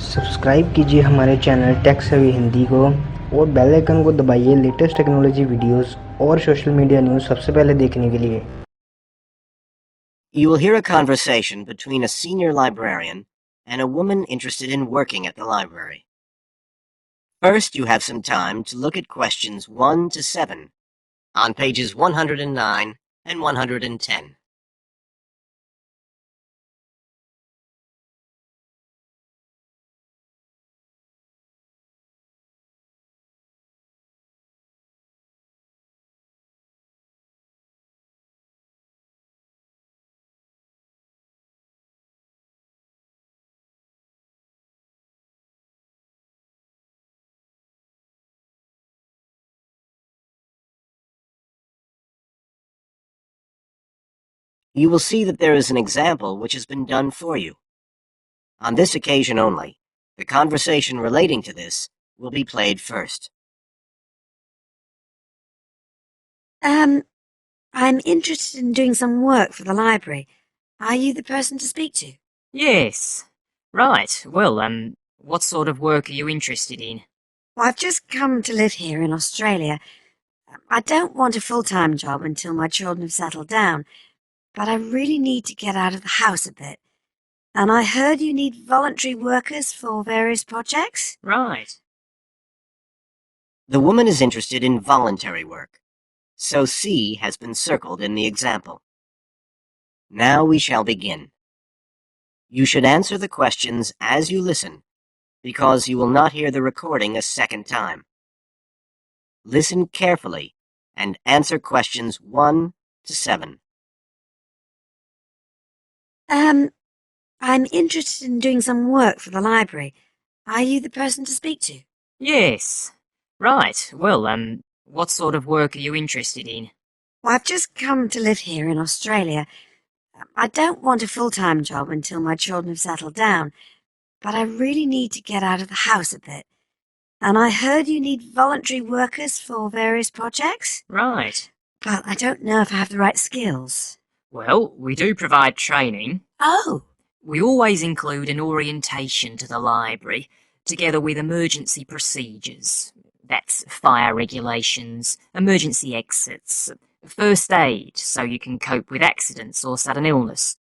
Subscribe कीजिए हमारे channel tech savvy Hindi को और बेल आइकन को दबाइए लेटेस्ट टेक्नोलॉजी वीडियोस और सोशल मीडिया न्यूज़ सबसे पहले देखने के लिए। You will hear a conversation between a senior librarian and a woman interested in working at the library. First, you have some time to look at questions 1 to 7 on pages 109 and 110. You will see that there is an example which has been done for you. On this occasion only, the conversation relating to this will be played first. I'm interested in doing some work for the library. Are you the person to speak to? Yes. Right. Well, what sort of work are you interested in? Well, I've just come to live here in Australia. I don't want a full-time job until my children have settled down, but I really need to get out of the house a bit. And I heard you need voluntary workers for various projects? Right. The woman is interested in voluntary work, so C has been circled in the example. Now we shall begin. You should answer the questions as you listen, because you will not hear the recording a second time. Listen carefully and answer questions 1 to 7. I'm interested in doing some work for the library. Are you the person to speak to? Yes. Right. Well, what sort of work are you interested in? Well, I've just come to live here in Australia. I don't want a full-time job until my children have settled down, but I really need to get out of the house a bit. And I heard you need voluntary workers for various projects? Right. But I don't know if I have the right skills. Well, we do provide training. Oh, We always include an orientation to the library, together with emergency procedures. That's fire regulations, emergency exits, first aid so you can cope with accidents or sudden illness.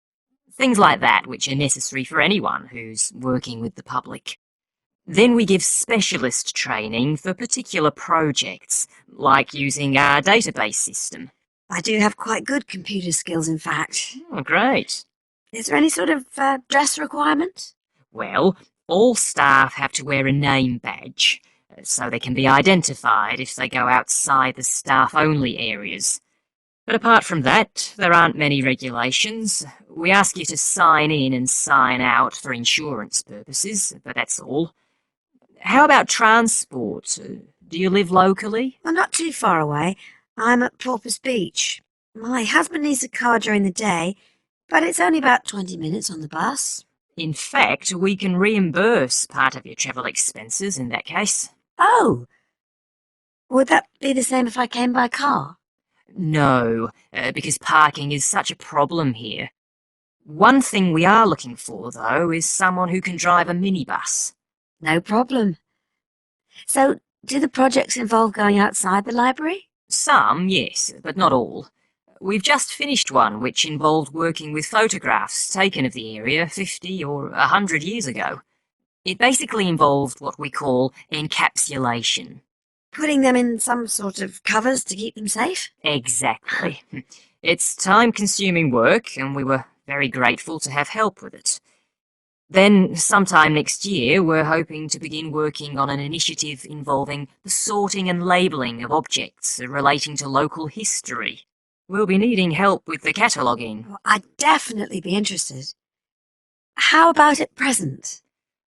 Things like that which are necessary for anyone who's working with the public. Then we give specialist training for particular projects, like using our database system. I do have quite good computer skills, in fact. Oh, great. Is there any sort of dress requirement? Well, all staff have to wear a name badge, so they can be identified if they go outside the staff-only areas. But apart from that, there aren't many regulations. We ask you to sign in and sign out for insurance purposes, but that's all. How about transport? Do you live locally? Well, not too far away. I'm at Porpoise Beach. My husband needs a car during the day, but it's only about 20 minutes on the bus. In fact, we can reimburse part of your travel expenses in that case. Oh! Would that be the same if I came by car? No, because parking is such a problem here. One thing we are looking for, though, is someone who can drive a minibus. No problem. So, do the projects involve going outside the library? Some, yes, but not all. We've just finished one which involved working with photographs taken of the area 50 or 100 years ago. It basically involved what we call encapsulation. Putting them in some sort of covers to keep them safe? Exactly. It's time-consuming work, and we were very grateful to have help with it. Then, sometime next year, we're hoping to begin working on an initiative involving the sorting and labelling of objects relating to local history. We'll be needing help with the cataloguing. Well, I'd definitely be interested. How about at present?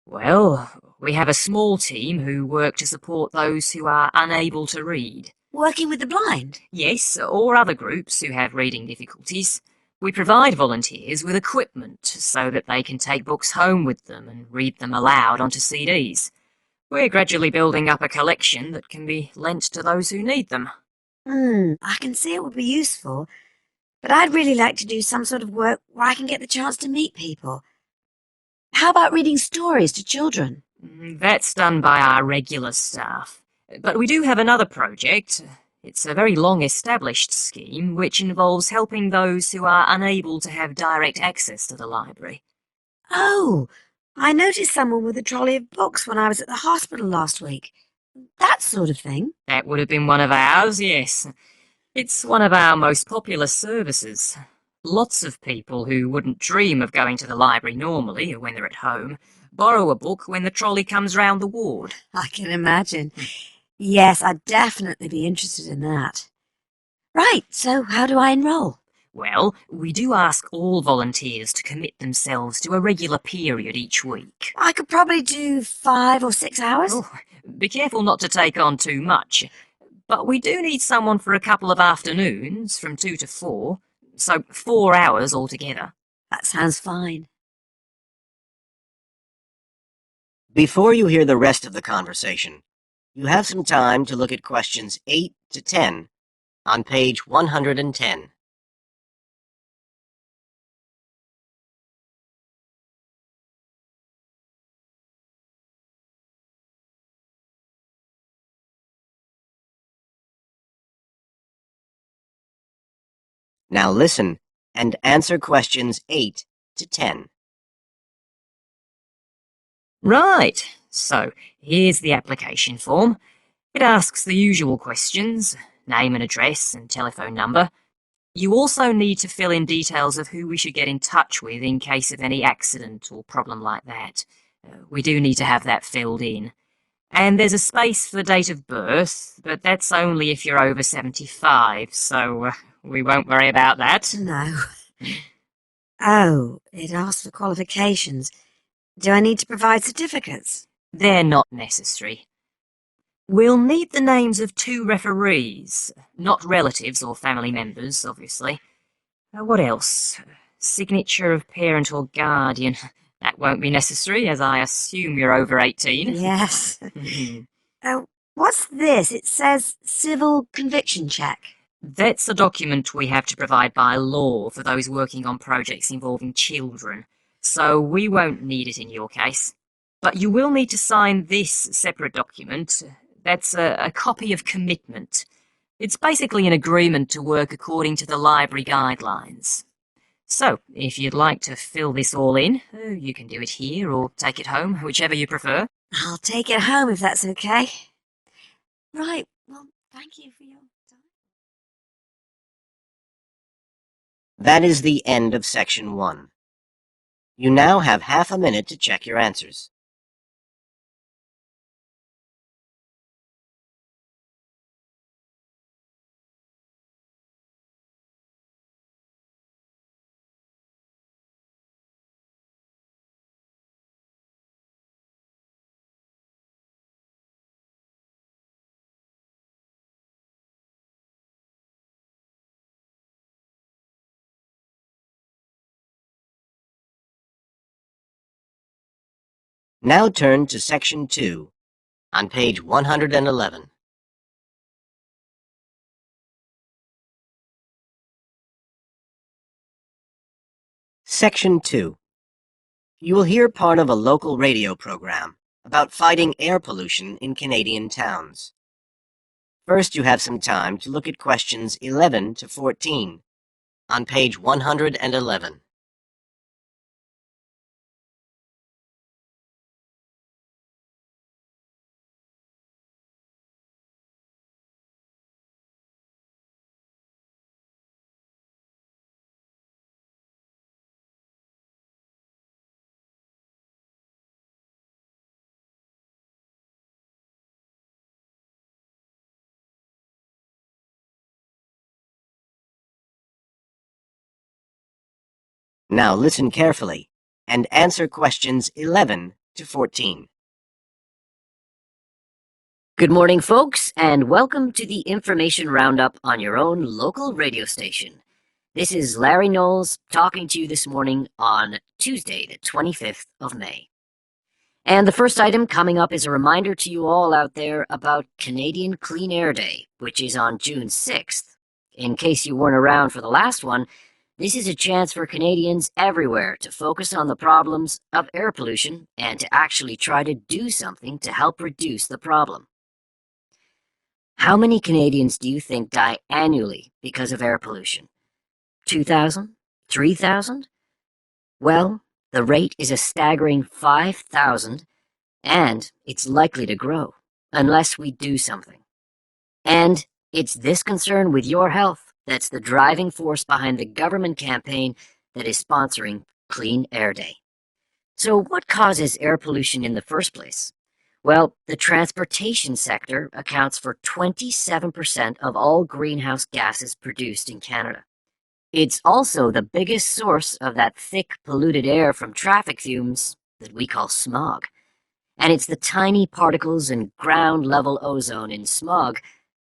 Well, we have a small team who work to support those who are unable to read. Working with the blind? Yes, or other groups who have reading difficulties. We provide volunteers with equipment so that they can take books home with them and read them aloud onto CDs. We're gradually building up a collection that can be lent to those who need them. I can see it would be useful, but I'd really like to do some sort of work where I can get the chance to meet people. How about reading stories to children? That's done by our regular staff. But we do have another project. It's a very long-established scheme which involves helping those who are unable to have direct access to the library. Oh, I noticed someone with a trolley of books when I was at the hospital last week. That sort of thing. That would have been one of ours, yes. It's one of our most popular services. Lots of people who wouldn't dream of going to the library normally, or when they're at home, borrow a book when the trolley comes round the ward. I can imagine. Yes, I'd definitely be interested in that. Right, so how do I enroll? Well, we do ask all volunteers to commit themselves to a regular period each week. I could probably do 5 or 6 hours. Oh, be careful not to take on too much. But we do need someone for a couple of afternoons, from 2 to 4, so 4 hours altogether. That sounds fine. Before you hear the rest of the conversation, you have some time to look at questions 8 to 10 on page 110. Now listen and answer questions 8 to 10. Right, so here's the application form. It asks the usual questions, name and address and telephone number. You also need to fill in details of who we should get in touch with in case of any accident or problem like that. We do need to have that filled in. And there's a space for the date of birth, but that's only if you're over 75, so we won't worry about that. No. Oh, it asks for qualifications. Do I need to provide certificates? They're not necessary. We'll need the names of 2 referees, not relatives or family members, obviously. What else? Signature of parent or guardian. That won't be necessary, as I assume you're over 18. Yes. What's this? It says civil conviction check. That's a document we have to provide by law for those working on projects involving children, so we won't need it in your case. But you will need to sign this separate document. That's a copy of commitment. It's basically an agreement to work according to the library guidelines. So, if you'd like to fill this all in, you can do it here or take it home, whichever you prefer. I'll take it home if that's okay. Right, well, thank you for your time. That is the end of section 1. You now have half a minute to check your answers. Now turn to section 2 on page 111. Section 2. You will hear part of a local radio program about fighting air pollution in Canadian towns. First, you have some time to look at questions 11 to 14 on page 111. Now listen carefully and answer questions 11 to 14. Good morning, folks, and welcome to the information roundup on your own local radio station. This is Larry Knowles talking to you this morning on Tuesday, the 25th of May. And the first item coming up is a reminder to you all out there about Canadian Clean Air Day, which is on June 6th. In case you weren't around for the last one, This is a chance for Canadians everywhere to focus on the problems of air pollution and to actually try to do something to help reduce the problem. How many Canadians do you think die annually because of air pollution? 2,000? 3,000? Well, the rate is a staggering 5,000, and it's likely to grow unless we do something. And it's this concern with your health that's the driving force behind the government campaign that is sponsoring Clean Air Day. So what causes air pollution in the first place? Well, the transportation sector accounts for 27% of all greenhouse gases produced in Canada. It's also the biggest source of that thick, polluted air from traffic fumes that we call smog. And it's the tiny particles and ground-level ozone in smog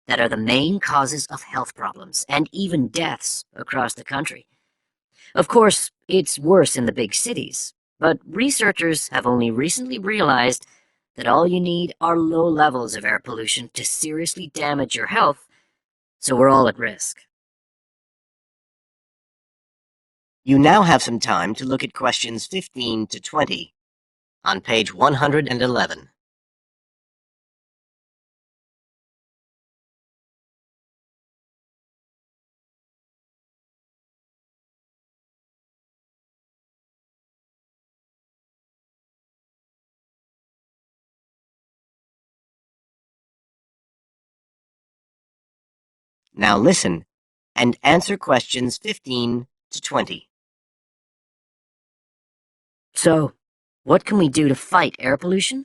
that are the main causes of health problems and even deaths across the country. Of course, it's worse in the big cities, but researchers have only recently realized that all you need are low levels of air pollution to seriously damage your health, so we're all at risk. You now have some time to look at questions 15 to 20 on page 111. Now listen and answer questions 15 to 20. So, what can we do to fight air pollution?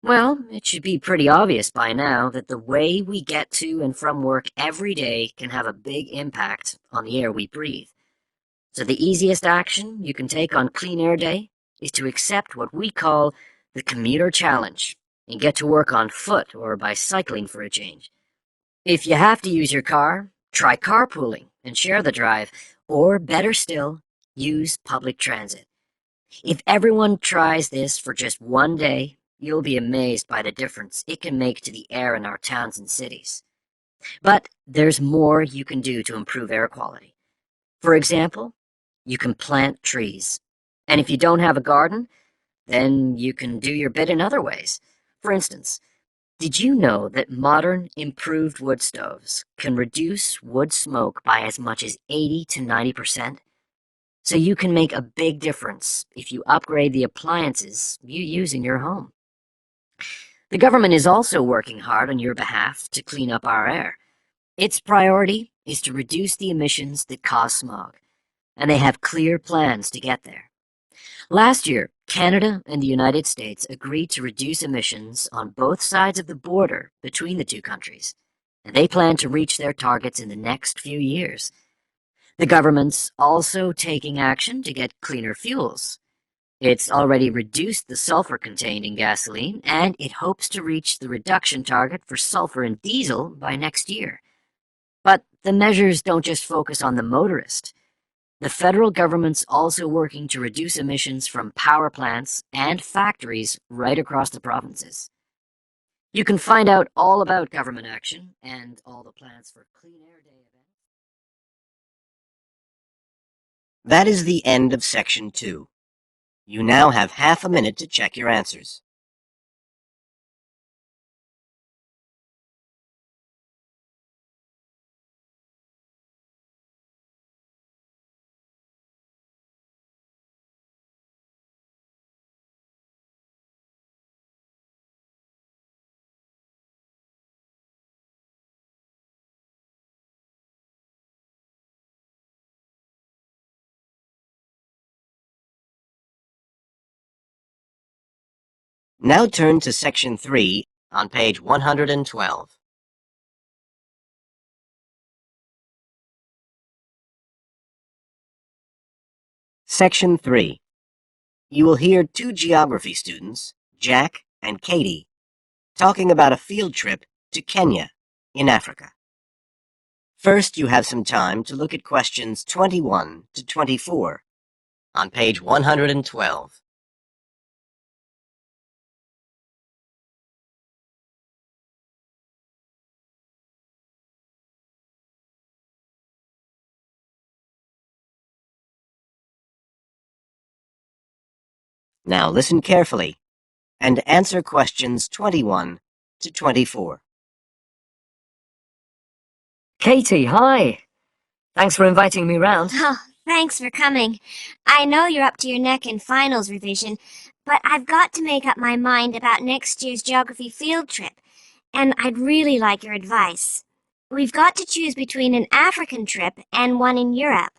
Well, it should be pretty obvious by now that the way we get to and from work every day can have a big impact on the air we breathe. So the easiest action you can take on Clean Air Day is to accept what we call the commuter challenge and get to work on foot or by cycling for a change. If you have to use your car, try carpooling and share the drive, or better still, use public transit. If everyone tries this for just one day, you'll be amazed by the difference it can make to the air in our towns and cities. But there's more you can do to improve air quality. For example, you can plant trees. And if you don't have a garden, then you can do your bit in other ways. For instance, did you know that modern, improved wood stoves can reduce wood smoke by as much as 80 to 90%? So you can make a big difference if you upgrade the appliances you use in your home. The government is also working hard on your behalf to clean up our air. Its priority is to reduce the emissions that cause smog, and they have clear plans to get there. Last year, Canada and the United States agreed to reduce emissions on both sides of the border between the two countries, and they plan to reach their targets in the next few years. The government's also taking action to get cleaner fuels. It's already reduced the sulfur contained in gasoline, and it hopes to reach the reduction target for sulfur in diesel by next year. But the measures don't just focus on the motorist. The federal government's also working to reduce emissions from power plants and factories right across the provinces. You can find out all about government action and all the plans for Clean Air Day events. That is the end of section 2. You now have half a minute to check your answers. Now turn to section 3 on page 112. Section 3. You will hear two geography students, Jack and Katie, talking about a field trip to Kenya in Africa. First, you have some time to look at questions 21 to 24 on page 112. Now listen carefully and answer questions 21 to 24. Katie, hi. Thanks for inviting me round. Oh, thanks for coming. I know you're up to your neck in finals revision, but I've got to make up my mind about next year's geography field trip, and I'd really like your advice. We've got to choose between an African trip and one in Europe.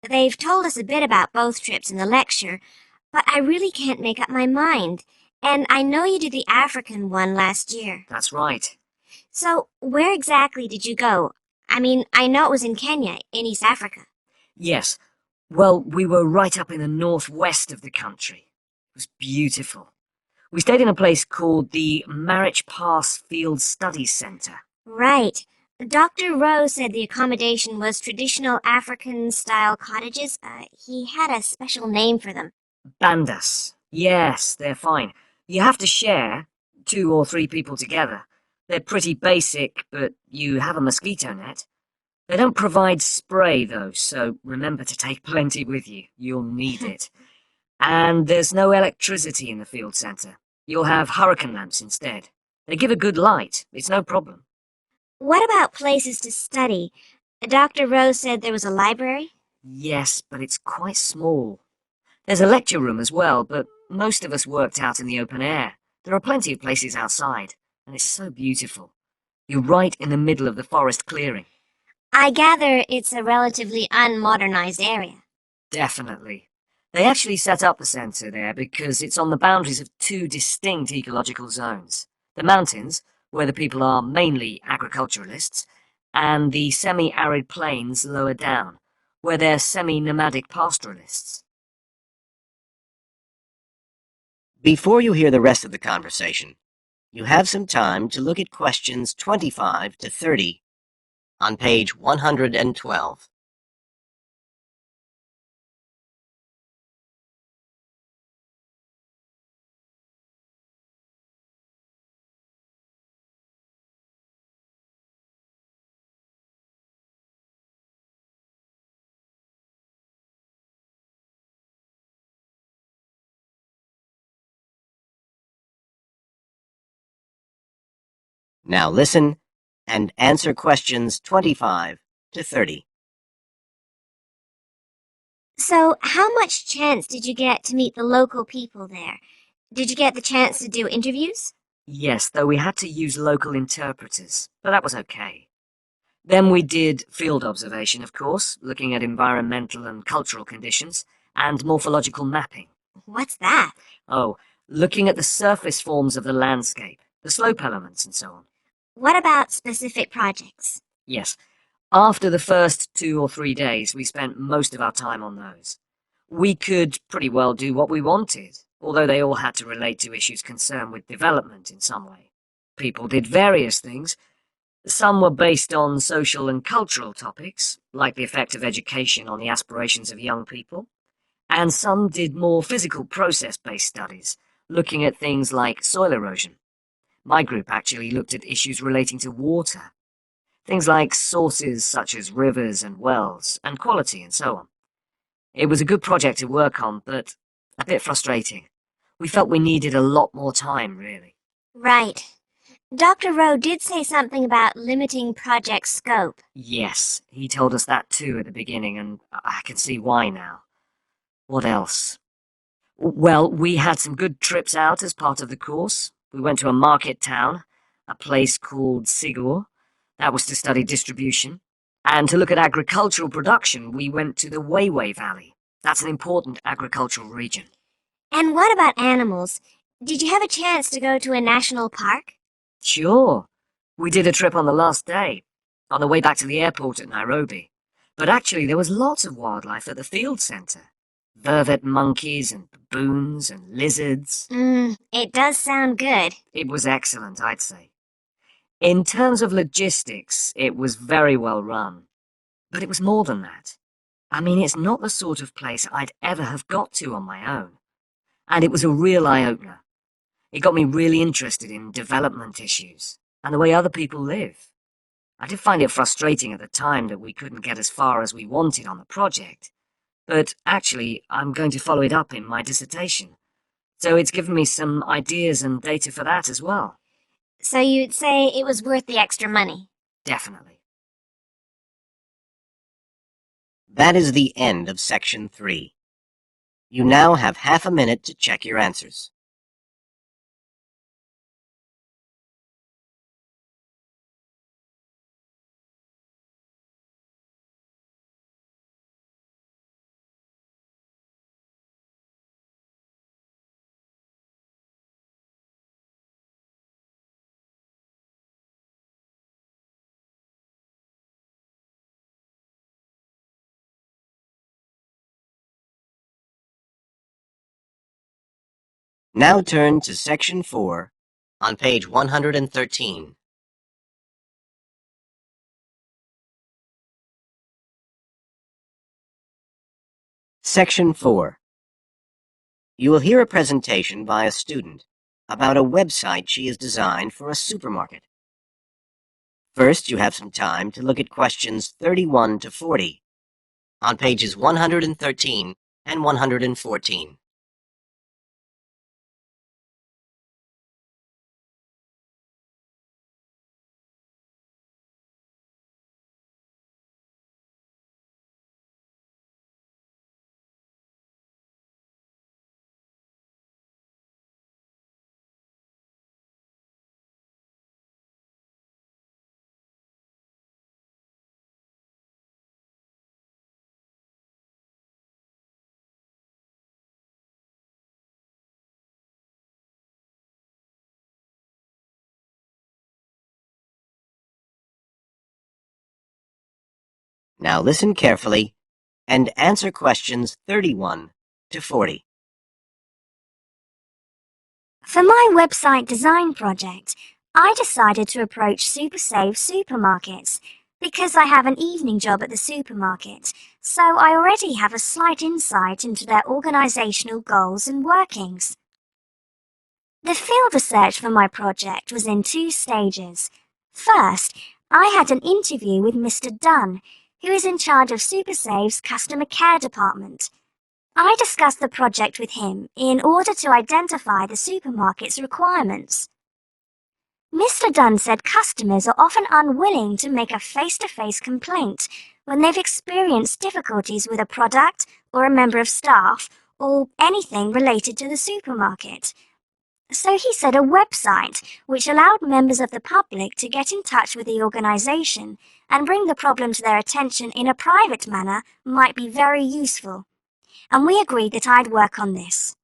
They've told us a bit about both trips in the lecture, but I really can't make up my mind. And I know you did the African one last year. That's right. So, where exactly did you go? I mean, I know it was in Kenya, in East Africa. Yes. Well, we were right up in the northwest of the country. It was beautiful. We stayed in a place called the Marich Pass Field Studies Centre. Right. Dr. Rose said the accommodation was traditional African-style cottages. He had a special name for them. Bandas. Yes, they're fine. You have to share, 2 or 3 people together. They're pretty basic, but you have a mosquito net. They don't provide spray, though, so remember to take plenty with you. You'll need it. And there's no electricity in the field centre. You'll have hurricane lamps instead. They give a good light. It's no problem. What about places to study? Dr. Rose said there was a library? Yes, but it's quite small. There's a lecture room as well, but most of us worked out in the open air. There are plenty of places outside, and it's so beautiful. You're right in the middle of the forest clearing. I gather it's a relatively unmodernized area. Definitely. They actually set up the centre there because it's on the boundaries of 2 distinct ecological zones. The mountains, where the people are mainly agriculturalists, and the semi-arid plains lower down, where they're semi-nomadic pastoralists. Before you hear the rest of the conversation, you have some time to look at questions 25 to 30 on page 112. Now listen and answer questions 25 to 30. So, how much chance did you get to meet the local people there? Did you get the chance to do interviews? Yes, though we had to use local interpreters, but that was okay. Then we did field observation, of course, looking at environmental and cultural conditions, and morphological mapping. What's that? Oh, looking at the surface forms of the landscape, the slope elements and so on. What about specific projects? Yes, after the first 2 or 3 days, we spent most of our time on those. We could pretty well do what we wanted, although they all had to relate to issues concerned with development in some way. People did various things. Some were based on social and cultural topics, like the effect of education on the aspirations of young people, and some did more physical process-based studies, looking at things like soil erosion. My group actually looked at issues relating to water, things like sources such as rivers and wells, and quality and so on. It was a good project to work on, but a bit frustrating. We felt we needed a lot more time, really. Right. Dr. Rowe did say something about limiting project scope. Yes, he told us that too at the beginning, and I can see why now. What else? Well, we had some good trips out as part of the course. We went to a market town, a place called Sigor. That was to study distribution. And to look at agricultural production, we went to the Weiwei Valley. That's an important agricultural region. And what about animals? Did you have a chance to go to a national park? Sure. We did a trip on the last day, on the way back to the airport at Nairobi. But actually, there was lots of wildlife at the field centre. Vervet monkeys and baboons and lizards. It does sound good. It was excellent, I'd say. In terms of logistics, it was very well run. But it was more than that. I mean, it's not the sort of place I'd ever have got to on my own. And it was a real eye-opener. It got me really interested in development issues and the way other people live. I did find it frustrating at the time that we couldn't get as far as we wanted on the project. But actually, I'm going to follow it up in my dissertation. So it's given me some ideas and data for that as well. So you'd say it was worth the extra money? Definitely. That is the end of section 3. You now have half a minute to check your answers. Now turn to section 4 on page 113. Section 4. You will hear a presentation by a student about a website she has designed for a supermarket. First, you have some time to look at questions 31 to 40 on pages 113 and 114. Now listen carefully and answer questions 31 to 40. For my website design project, I decided to approach SuperSave supermarkets because I have an evening job at the supermarket, so I already have a slight insight into their organizational goals and workings. The field research for my project was in 2 stages. First, I had an interview with Mr. Dunn, who is in charge of SuperSave's customer care department. I discussed the project with him in order to identify the supermarket's requirements. Mr. Dunn said customers are often unwilling to make a face-to-face complaint when they've experienced difficulties with a product or a member of staff or anything related to the supermarket. So he said a website which allowed members of the public to get in touch with the organization and bring the problem to their attention in a private manner might be very useful. And we agreed that I'd work on this.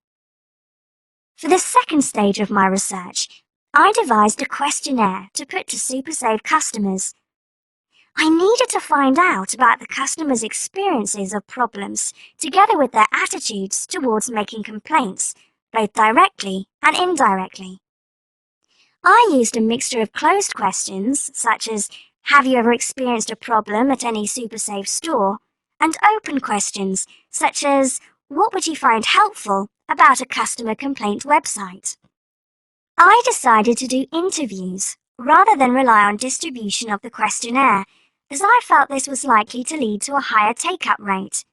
For the second stage of my research, I devised a questionnaire to put to SuperSave customers. I needed to find out about the customers' experiences of problems, together with their attitudes towards making complaints, both directly and indirectly. I used a mixture of closed questions, such as, have you ever experienced a problem at any SuperSave store? And open questions, such as, what would you find helpful about a customer complaint website? I decided to do interviews rather than rely on distribution of the questionnaire, as I felt this was likely to lead to a higher take-up rate.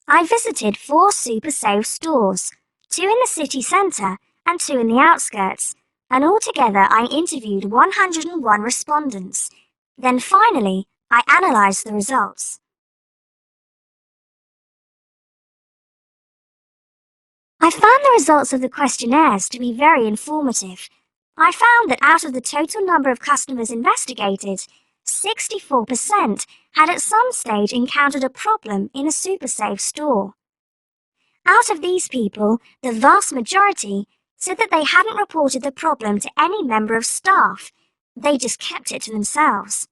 I visited 4 SuperSave stores, 2 in the city centre and 2 in the outskirts, and altogether I interviewed 101 respondents. Then finally, I analysed the results. I found the results of the questionnaires to be very informative. I found that out of the total number of customers investigated, 64% had at some stage encountered a problem in a SuperSave store. Out of these people, the vast majority said that they hadn't reported the problem to any member of staff. They just kept it to themselves.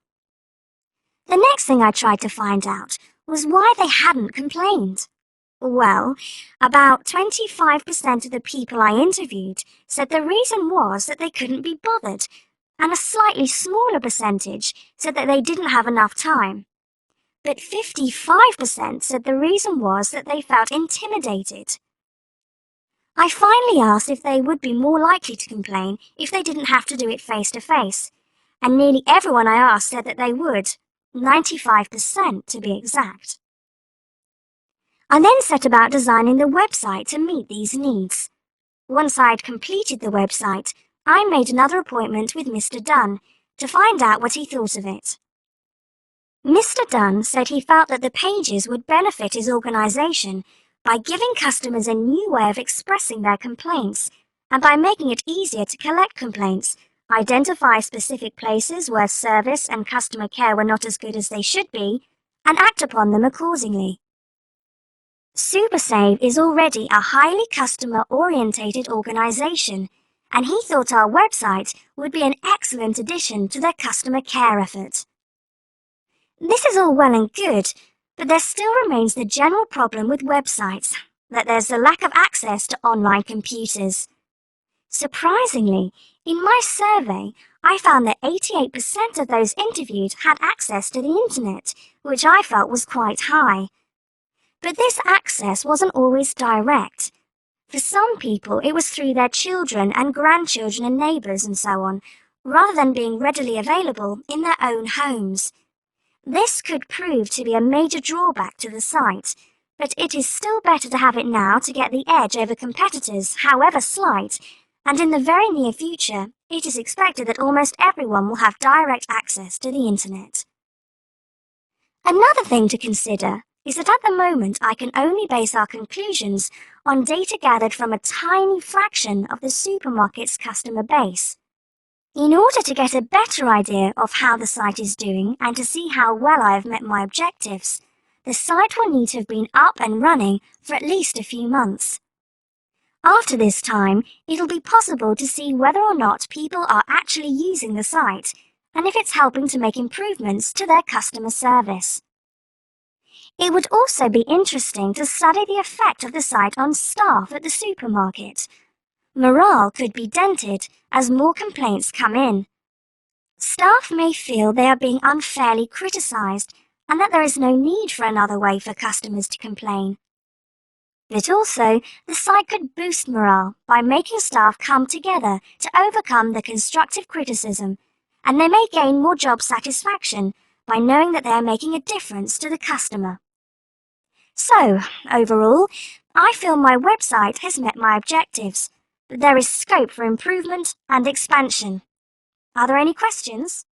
The next thing I tried to find out was why they hadn't complained. Well, about 25% of the people I interviewed said the reason was that they couldn't be bothered, and a slightly smaller percentage said that they didn't have enough time. But 55% said the reason was that they felt intimidated. I finally asked if they would be more likely to complain if they didn't have to do it face to face, and nearly everyone I asked said that they would, 95% to be exact. I then set about designing the website to meet these needs. Once I'd completed the website, I made another appointment with Mr. Dunn to find out what he thought of it. Mr. Dunn said he felt that the pages would benefit his organisation by giving customers a new way of expressing their complaints and by making it easier to collect complaints, identify specific places where service and customer care were not as good as they should be, and act upon them accordingly. SuperSave is already a highly customer-orientated organisation, and he thought our website would be an excellent addition to their customer care effort. This is all well and good, but there still remains the general problem with websites, that there's a lack of access to online computers. Surprisingly, in my survey, I found that 88% of those interviewed had access to the internet, which I felt was quite high. But this access wasn't always direct. For some people, it was through their children and grandchildren and neighbours and so on, rather than being readily available in their own homes. This could prove to be a major drawback to the site, but it is still better to have it now to get the edge over competitors, however slight, and in the very near future, it is expected that almost everyone will have direct access to the internet. Another thing to consider is that at the moment I can only base our conclusions on data gathered from a tiny fraction of the supermarket's customer base. In order to get a better idea of how the site is doing and to see how well I have met my objectives, the site will need to have been up and running for at least a few months. After this time, it'll be possible to see whether or not people are actually using the site and if it's helping to make improvements to their customer service. It would also be interesting to study the effect of the site on staff at the supermarket. Morale could be dented as more complaints come in. Staff may feel they are being unfairly criticised and that there is no need for another way for customers to complain. But also, the site could boost morale by making staff come together to overcome the constructive criticism, and they may gain more job satisfaction by knowing that they are making a difference to the customer. So, overall, I feel my website has met my objectives, but there is scope for improvement and expansion. Are there any questions?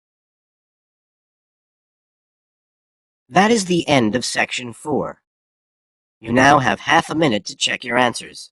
That is the end of section 4. You now have half a minute to check your answers.